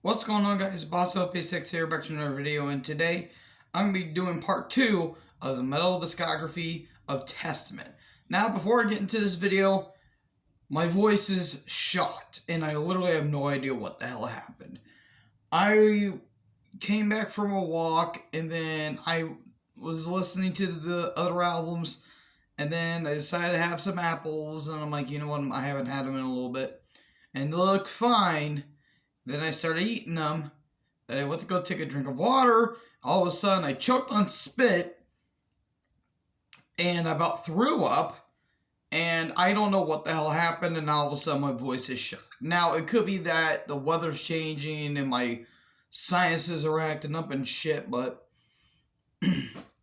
What's going on, guys? Boss LP6 here, back to another video, and today I'm going to be doing part 2 of the metal discography of Testament. Now, before I get into this video, my voice is shot, and I literally have no idea what the hell happened. I came back from a walk, and then I was listening to the other albums, and then I decided to have some apples, and I'm like, you know what, I haven't had them in a little bit, and they look fine. Then I started eating them. Then I went to go take a drink of water. All of a sudden, I choked on spit. And I about threw up. And I don't know what the hell happened. And all of a sudden, my voice is shot. Now, it could be that the weather's changing and my sinuses are acting up and shit. But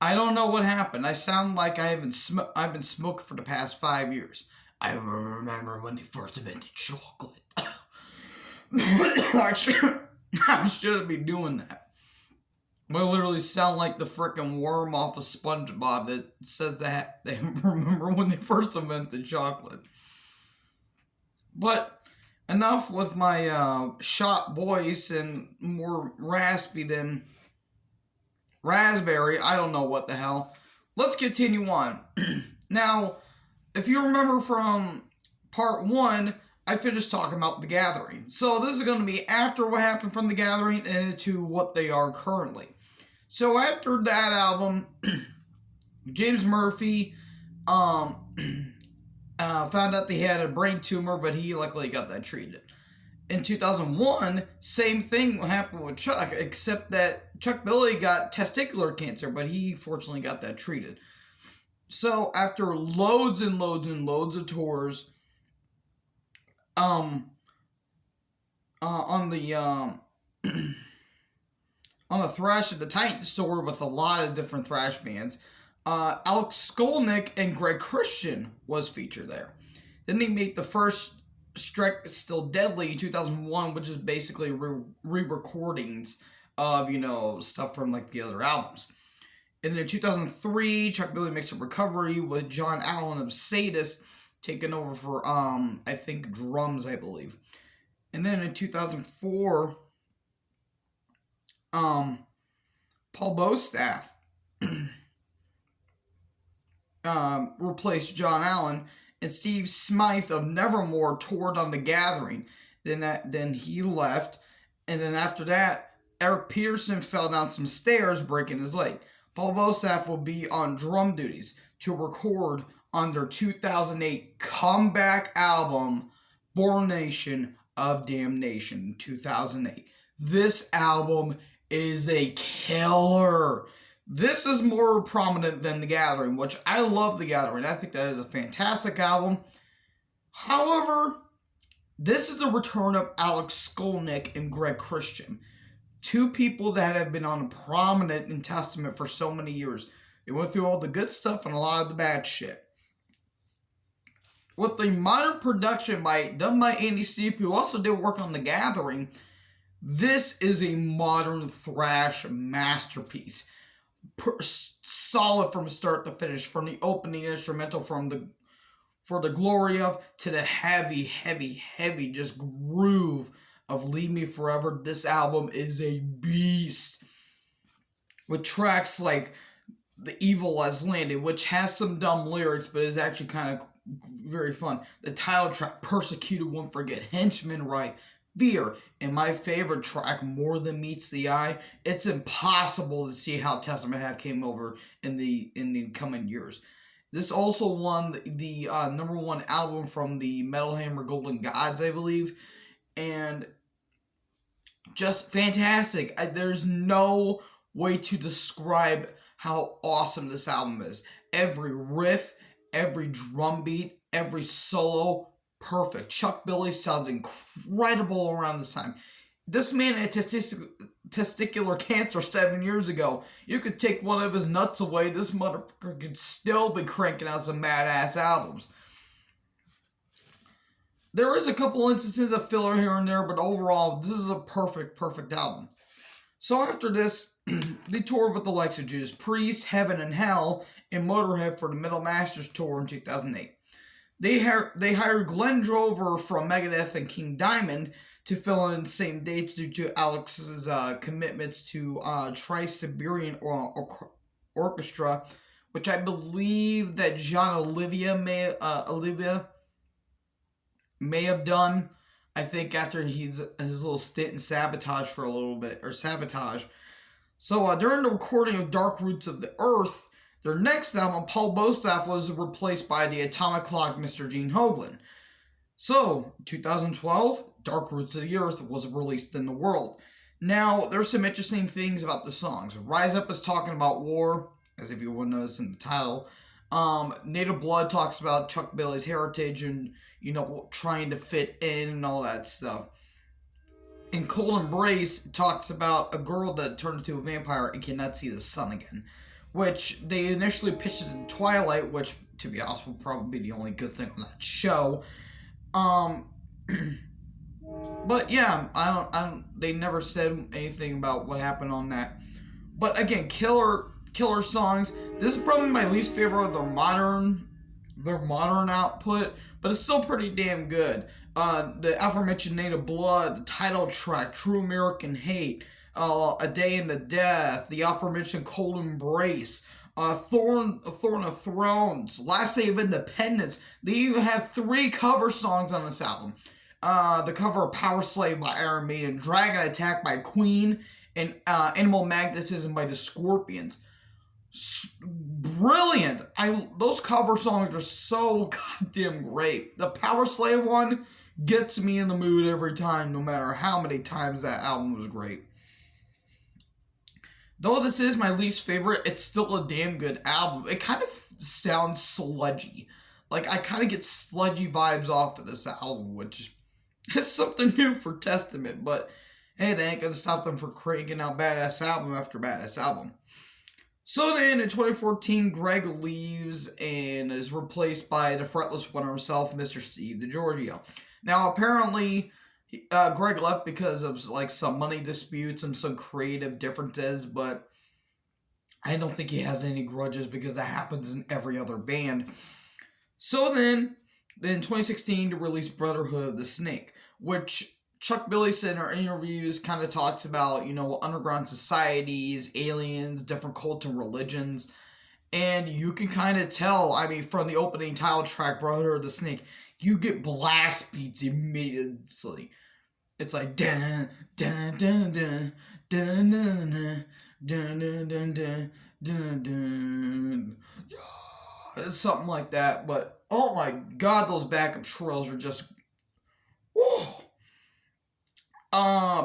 I don't know what happened. I sound like I've been smoking for the past 5 years. I remember when they first invented chocolate. I shouldn't be doing that. I literally sound like the frickin' worm off of SpongeBob that says that they remember when they first invented chocolate. But enough with my shot voice and more raspy than raspberry. I don't know what the hell. Let's continue on. Now, if you remember from part 1, I finished talking about The Gathering. So this is going to be after what happened from The Gathering and into what they are currently. So after that album, James Murphy found out he had a brain tumor, but he luckily got that treated. In 2001, same thing happened with Chuck, except that Chuck Billy got testicular cancer, but he fortunately got that treated. So after loads and loads and loads of tours, on the Thrash of the Titans tour with a lot of different thrash bands, Alex Skolnick and Greg Christian was featured there. Then they made the first Strike Still Deadly in 2001, which is basically re-recordings of, stuff from like the other albums. And then in 2003, Chuck Billy makes a recovery with John Allen of Sadist taken over for, I think, drums, I believe. And then in 2004, Paul Bostaph replaced John Allen, and Steve Smythe of Nevermore toured on The Gathering. Then he left, and then after that, Eric Peterson fell down some stairs, breaking his leg. Paul Bostaph will be on drum duties to record on their 2008 comeback album, Born Nation of Damnation, 2008. This album is a killer. This is more prominent than The Gathering, which I love The Gathering. I think that is a fantastic album. However, this is the return of Alex Skolnick and Greg Christian. Two people that have been on prominent in Testament for so many years. They went through all the good stuff and a lot of the bad shit. With the modern production done by Andy Steep, who also did work on The Gathering, this is a modern thrash masterpiece. Solid from start to finish, from the opening instrumental For the Glory Of to the heavy, heavy, heavy just groove of Leave Me Forever. This album is a beast. With tracks like The Evil Has Landed, which has some dumb lyrics, but is actually kind of very fun. The title track, Persecuted Won't Forget, Henchman Right, Fear, and my favorite track, More Than Meets the Eye. It's impossible to see how Testament have came over in the coming years. This also won the number 1 album from the Metal Hammer Golden Gods, I believe, and just fantastic. There's no way to describe how awesome this album is. Every riff, every drum beat, every solo, perfect. Chuck Billy sounds incredible around this time. This man had testicular cancer 7 years ago. You could take one of his nuts away, this motherfucker could still be cranking out some badass albums. There is a couple instances of filler here and there, but overall, this is a perfect album. So after this, they toured with the likes of Judas Priest, Heaven and Hell, and Motorhead for the Metal Masters Tour in 2008. They hired Glenn Drover from Megadeth and King Diamond to fill in the same dates due to Alex's commitments to Tri-Siberian Orchestra, which I believe that Olivia may have done. I think after his little stint in Sabotage for a little bit, or Sabotage. So during the recording of Dark Roots of the Earth, their next album, Paul Bostaph was replaced by the Atomic Clock Mr. Gene Hoglan. So, 2012, Dark Roots of the Earth was released in the world. Now, there's some interesting things about the songs. Rise Up is talking about war, as if you would notice in the title. Native Blood talks about Chuck Billy's heritage and, trying to fit in and all that stuff. And Cold Embrace talks about a girl that turned into a vampire and cannot see the sun again. Which they initially pitched it in Twilight, which, to be honest, will probably be the only good thing on that show. But yeah, they never said anything about what happened on that. But again, killer songs. This is probably my least favorite of their modern output, but it's still pretty damn good. The aforementioned Native Blood, the title track, True American Hate, A Day in the Death, the aforementioned Cold Embrace, Thorn of Thrones, Last Day of Independence. They even have 3 cover songs on this album. The cover of Power Slave by Iron Maiden, Dragon Attack by Queen, and Animal Magnetism by the Scorpions. Brilliant! Those cover songs are so goddamn great. The Power Slave one gets me in the mood every time, no matter how many times that album was great. Though this is my least favorite, it's still a damn good album. It kind of sounds sludgy. Like, I kind of get sludgy vibes off of this album, which is something new for Testament, but hey, they ain't gonna stop them from cranking out badass album after badass album. So then, in 2014, Greg leaves and is replaced by the fretless one himself, Mr. Steve DiGiorgio. Now, apparently, Greg left because of some money disputes and some creative differences, but I don't think he has any grudges because that happens in every other band. So then in 2016, to release Brotherhood of the Snake, which Chuck Billy said in our interviews kind of talks about, underground societies, aliens, different cults and religions. And you can kind of tell, from the opening title track, Brotherhood of the Snake, you get blast beats immediately. It's like dun dun dun dun dun dun dun dun dun dun dun. It's something like that. But oh my god, those backup trills are just whoa.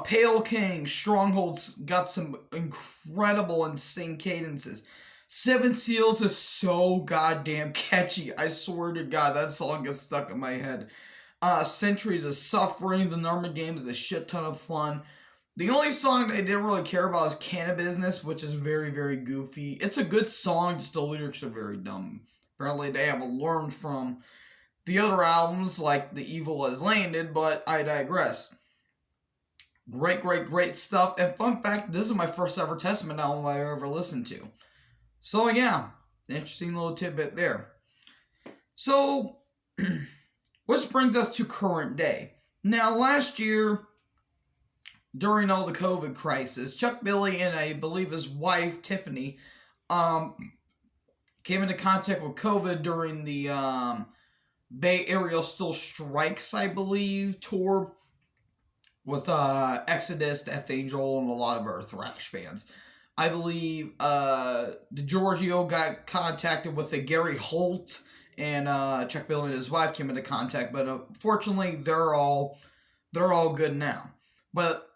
Pale King, Stronghold's got some incredible insane cadences. Seven Seals is so goddamn catchy. I swear to God, that song gets stuck in my head. Centuries of Suffering, the Norma game is a shit ton of fun. The only song that I didn't really care about is Cannabusiness, which is very, very goofy. It's a good song, just the lyrics are very dumb. Apparently they haven't learned from the other albums, like The Evil Has Landed, but I digress. Great stuff. And fun fact, this is my first ever Testament album I ever listened to. So yeah, interesting little tidbit there. So, which brings us to current day. Now, last year, during all the COVID crisis, Chuck Billy and I believe his wife, Tiffany, came into contact with COVID during the Bay Area Still Strikes, I believe, tour with Exodus, Death Angel, and a lot of our thrash bands. I believe DiGiorgio got contacted with a Gary Holt, and Chuck Billy and his wife came into contact, but unfortunately they're all good now. But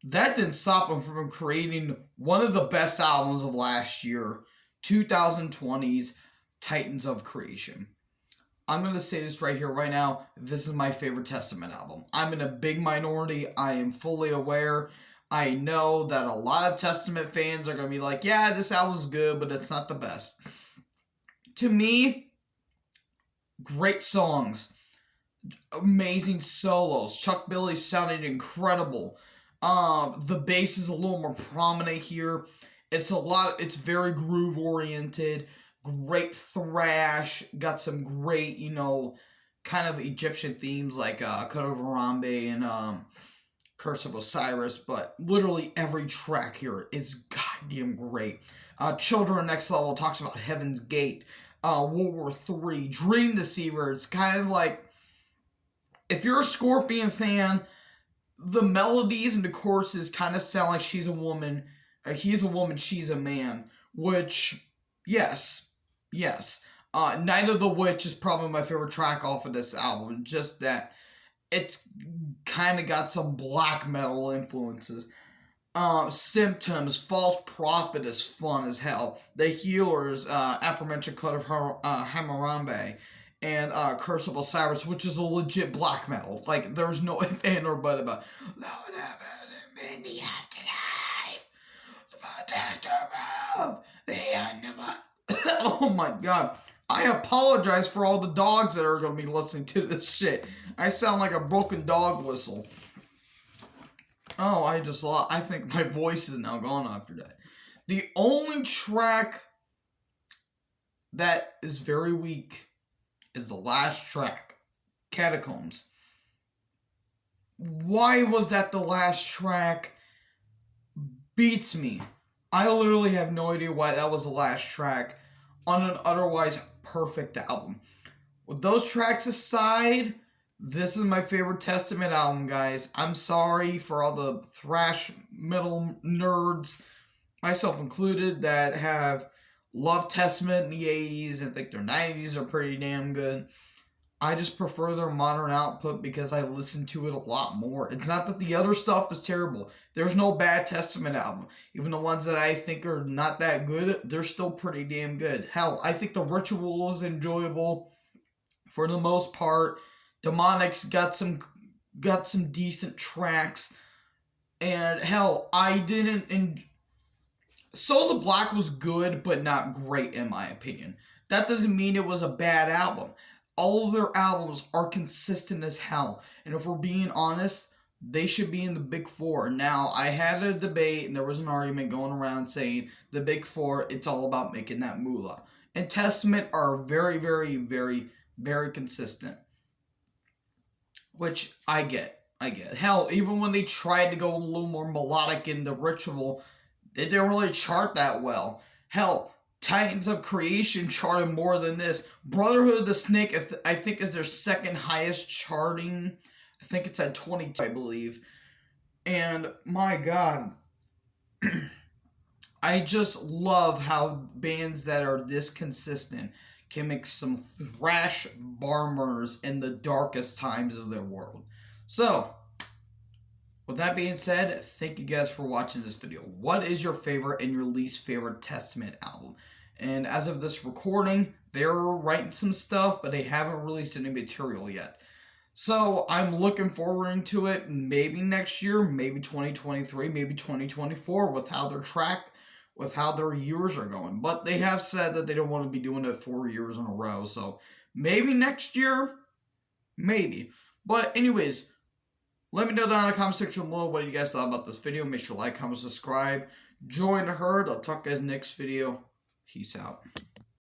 that didn't stop them from creating one of the best albums of last year, 2020's Titans of Creation. I'm going to say this right here, right now. This is my favorite Testament album. I'm in a big minority. I am fully aware. I know that a lot of Testament fans are going to be like, yeah, this album's good, but it's not the best. To me, great songs. Amazing solos. Chuck Billy sounded incredible. The bass is a little more prominent here. It's very groove oriented. Great thrash, got some great, kind of Egyptian themes like Kodo Harambe and Curse of Osiris, but literally every track here is goddamn great. Children Next Level talks about Heaven's Gate, World War III, Dream Deceiver. It's kind of like, if you're a Scorpion fan, the melodies and the choruses kind of sound like she's a woman, he's a woman, she's a man, which, yes. Night of the Witch is probably my favorite track off of this album, just that it's kind of got some black metal influences. Symptoms, False Prophet is fun as hell. The Healers, aforementioned Cut of Hammurabi, and Curse of Osiris, which is a legit black metal. Like, there's no if, and, or but about. Lord have in the afterlife, oh my god. I apologize for all the dogs that are going to be listening to this shit. I sound like a broken dog whistle. Oh, I think my voice is now gone after that. The only track that is very weak is the last track, Catacombs. Why was that the last track? Beats me. I literally have no idea why that was the last track on an otherwise perfect album. With those tracks aside, this is my favorite Testament album, guys. I'm sorry for all the thrash metal nerds, myself included, that have loved Testament in the 80s and think their 90s are pretty damn good. I just prefer their modern output because I listen to it a lot more. It's not that the other stuff is terrible. There's no bad Testament album. Even the ones that I think are not that good, they're still pretty damn good. Hell, I think The Ritual is enjoyable for the most part. Demonic's got some decent tracks. And hell, Souls of Black was good, but not great in my opinion. That doesn't mean it was a bad album. All of their albums are consistent as hell. And if we're being honest, they should be in the Big Four. Now, I had a debate and there was an argument going around saying the Big Four, it's all about making that moolah. And Testament are very, very, very, very consistent. Which I get. Hell, even when they tried to go a little more melodic in The Ritual, they didn't really chart that well. Hell, Titans of Creation charted more than this. Brotherhood of the Snake, I think, is their second highest charting. I think it's at 22, I believe. And, my god. I just love how bands that are this consistent can make some thrash bombers in the darkest times of their world. So, with that being said, thank you guys for watching this video. What is your favorite and your least favorite Testament album? And as of this recording, they're writing some stuff, but they haven't released any material yet. So I'm looking forward to it maybe next year, maybe 2023, maybe 2024 with how their years are going. But they have said that they don't want to be doing it 4 years in a row. So maybe next year, maybe. But anyways, let me know down in the comment section below what you guys thought about this video. Make sure to like, comment, subscribe. Join the herd. I'll talk to you guys next video. Peace out.